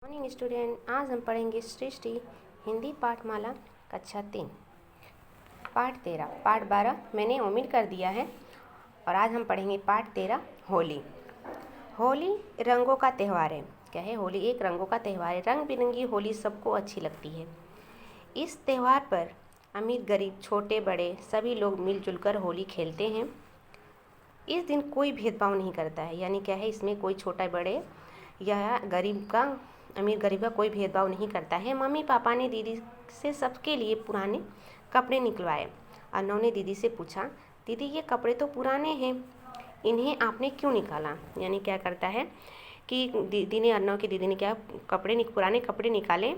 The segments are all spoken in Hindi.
मॉर्निंग स्टूडेंट, आज हम पढ़ेंगे सृष्टि हिंदी पाठमाला कक्षा 3 पाठ 13 पाठ 12 मैंने ओमिट कर दिया है। और आज हम पढ़ेंगे पाठ 13 होली। होली रंगों का त्यौहार है। क्या है? होली एक रंगों का त्यौहार है। रंग बिरंगी होली सबको अच्छी लगती है। इस त्यौहार पर अमीर गरीब छोटे बड़े सभी लोग मिलजुल कर होली खेलते हैं। इस दिन कोई भेदभाव नहीं करता है, यानी क्या है, इसमें कोई छोटा बड़े या गरीब का अमीर गरीब का कोई भेदभाव नहीं करता है। मम्मी पापा ने दीदी से सबके लिए पुराने कपड़े निकलवाए। अर्नव ने दीदी से पूछा, दीदी ये कपड़े तो पुराने हैं, इन्हें आपने क्यों निकाला? यानी क्या करता है कि दीदी ने अर्नव की दीदी ने क्या पुराने कपड़े निकाले।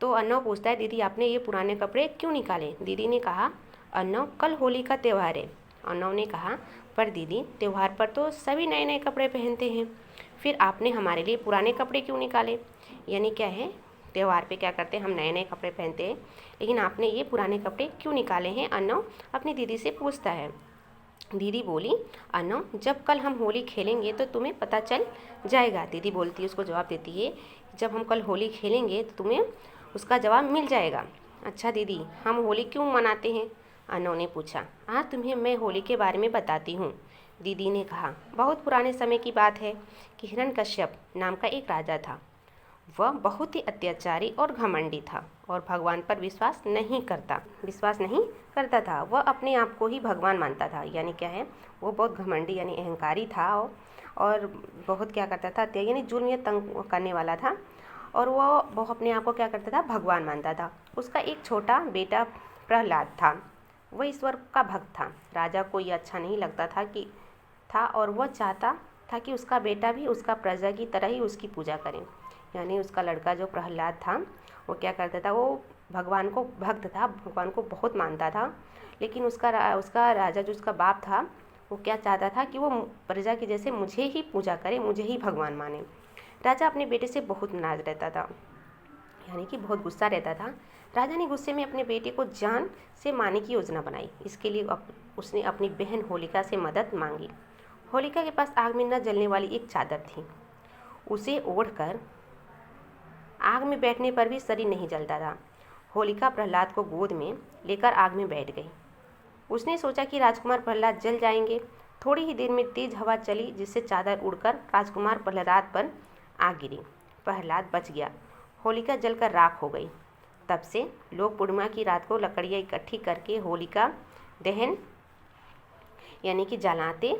तो अर्नव पूछता है, दीदी आपने ये पुराने कपड़े क्यों निकाले? दीदी ने कहा, अर्नव कल होली का त्यौहार है। अर्नव ने कहा, पर दीदी त्यौहार पर तो सभी नए नए कपड़े पहनते हैं, फिर आपने हमारे लिए पुराने कपड़े क्यों निकाले? यानी क्या है, त्यौहार पे क्या करते हैं, हम नए नए कपड़े पहनते हैं, लेकिन आपने ये पुराने कपड़े क्यों निकाले हैं? अर्नव अपनी दीदी से पूछता है। दीदी बोली, अर्नव जब कल हम होली खेलेंगे तो तुम्हें पता चल जाएगा। दीदी बोलती है, उसको जवाब देती है, जब हम कल होली खेलेंगे तो तुम्हें उसका जवाब मिल जाएगा। अच्छा दीदी, हम होली क्यों मनाते हैं? अर्नव ने पूछा। हाँ, तुम्हें मैं होली के बारे में बताती हूँ। दीदी ने कहा, बहुत पुराने समय की बात है कि हिरण्यकश्यप नाम का एक राजा था। वह बहुत ही अत्याचारी और घमंडी था और भगवान पर विश्वास नहीं करता था। वह अपने आप को ही भगवान मानता था। यानी क्या है, वो बहुत घमंडी यानी अहंकारी था और बहुत क्या करता था, यानी जुल्म या तंग करने वाला था। और वो अपने आप को क्या करता था, भगवान मानता था। उसका एक छोटा बेटा प्रहलाद था। वह ईश्वर का भक्त था। राजा को यह अच्छा नहीं लगता था और वह चाहता था कि उसका बेटा भी उसका प्रजा की तरह ही उसकी पूजा करे। यानी उसका लड़का जो प्रहलाद था, वो क्या करता था, वो भगवान को भक्त था, भगवान को बहुत मानता था। लेकिन उसका राजा जो उसका बाप था, वो क्या चाहता था कि वो प्रजा की जैसे मुझे ही पूजा करे, मुझे ही भगवान माने। राजा अपने बेटे से बहुत नाराज रहता था, यानी कि बहुत गुस्सा रहता था। राजा ने गुस्से में अपने बेटे को जान से मारने की योजना बनाई। इसके लिए उसने अपनी बहन होलिका से मदद मांगी। होलिका के पास आग में न जलने वाली एक चादर थी। उसे ओढ़कर आग में बैठने पर भी शरीर नहीं जलता था। होलिका प्रहलाद को गोद में लेकर आग में बैठ गई। उसने सोचा कि राजकुमार प्रहलाद जल जाएंगे। थोड़ी ही देर में तेज हवा चली, जिससे चादर उड़कर राजकुमार प्रहलाद पर आ गिरी। प्रहलाद बच गया। होलिका जलकर राख हो गई। तब से लोग पूर्णिमा की रात को लकड़ियाँ इकट्ठी करके होलिका दहन यानी कि जलाते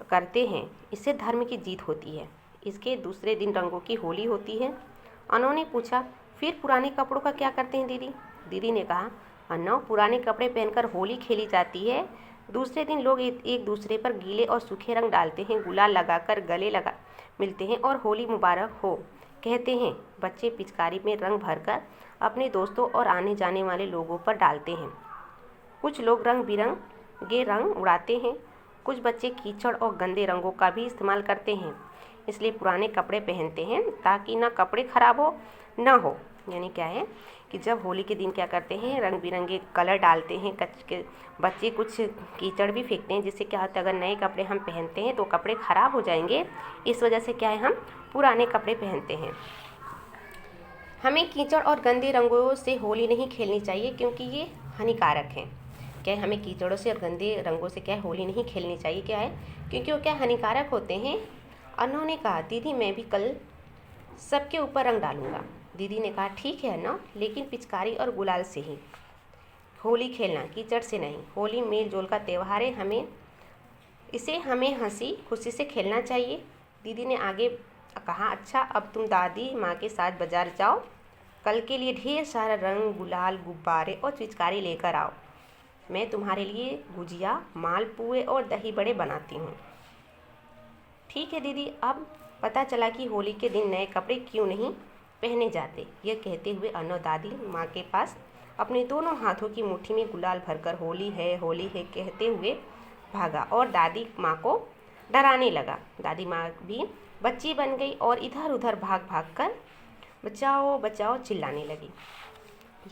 करते हैं। इससे धर्म की जीत होती है। इसके दूसरे दिन रंगों की होली होती है। अर्नव ने पूछा, फिर पुराने कपड़ों का क्या करते हैं दीदी? दीदी ने कहा, अर्नव पुराने कपड़े पहनकर होली खेली जाती है। दूसरे दिन लोग एक दूसरे पर गीले और सूखे रंग डालते हैं, गुलाल लगाकर गले लगा मिलते हैं और होली मुबारक हो कहते हैं। बच्चे पिचकारी में रंग भरकर अपने दोस्तों और आने जाने वाले लोगों पर डालते हैं। कुछ लोग रंग बिरंगे रंग उड़ाते हैं। कुछ बच्चे कीचड़ और गंदे रंगों का भी इस्तेमाल करते हैं, इसलिए पुराने कपड़े पहनते हैं ताकि ना कपड़े खराब हो। यानी क्या है कि जब होली के दिन क्या करते हैं, रंग बिरंगे कलर डालते हैं। बच्चे कुछ कीचड़ भी फेंकते हैं, जिससे क्या होता है, अगर नए कपड़े हम पहनते हैं तो कपड़े खराब हो जाएंगे। इस वजह से क्या है, हम पुराने कपड़े पहनते हैं। हमें कीचड़ और गंदे रंगों से होली नहीं खेलनी चाहिए, क्योंकि ये हानिकारक है। क्या है, हमें कीचड़ों से और गंदे रंगों से क्या है, होली नहीं खेलनी चाहिए। क्या है, क्योंकि वो क्या हानिकारक होते हैं। अर्नव ने कहा, दीदी मैं भी कल सबके ऊपर रंग डालूंगा। दीदी ने कहा, ठीक है अर्नव, लेकिन पिचकारी और गुलाल से ही होली खेलना, कीचड़ से नहीं। होली मेल जोल का त्यौहार है, हमें हंसी खुशी से खेलना चाहिए। दीदी ने आगे कहा, अच्छा अब तुम दादी माँ के साथ बाजार जाओ, कल के लिए ढेर सारा रंग, गुलाल, गुब्बारे और पिचकारी लेकर आओ। मैं तुम्हारे लिए गुजिया, मालपुए और दही बड़े बनाती हूँ। ठीक है दीदी, अब पता चला कि होली के दिन नए कपड़े क्यों नहीं पहने जाते। यह कहते हुए अर्नव दादी माँ के पास अपने दोनों हाथों की मुट्ठी में गुलाल भरकर होली है कहते हुए भागा और दादी माँ को डराने लगा। दादी माँ भी बच्ची बन गई और इधर उधर भाग भाग कर बचाओ बचाओ चिल्लाने लगी।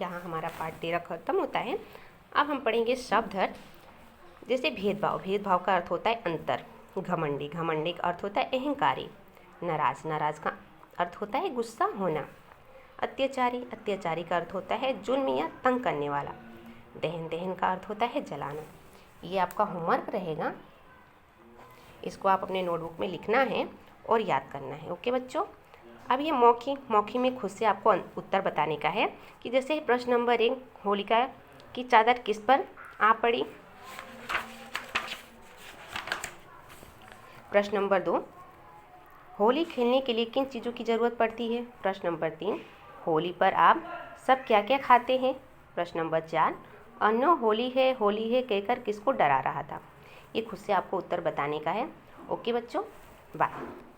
यहाँ हमारा पाठ 13 खत्म होता है। अब हम पढ़ेंगे शब्द अर्थ। जैसे भेदभाव का अर्थ होता है अंतर। घमंडी का अर्थ होता है अहंकारी। नाराज का अर्थ होता है गुस्सा होना। अत्याचारी, अत्याचारी का अर्थ होता है जुल्म या तंग करने वाला। दहन, दहन का अर्थ होता है जलाना। ये आपका होमवर्क रहेगा, इसको आप अपने नोटबुक में लिखना है और याद करना है। ओके बच्चों। अब ये मौखी, मौखी में खुद से आपको उत्तर बताने का है कि जैसे प्रश्न नंबर 1, होलिका की चादर किस पर आ पड़ी। प्रश्न नंबर 2, होली खेलने के लिए किन चीज़ों की ज़रूरत पड़ती है। प्रश्न नंबर 3, होली पर आप सब क्या क्या खाते हैं। प्रश्न नंबर 4, अन्नो होली है कहकर किसको डरा रहा था। ये खुद से आपको उत्तर बताने का है। ओके बच्चों, बाय।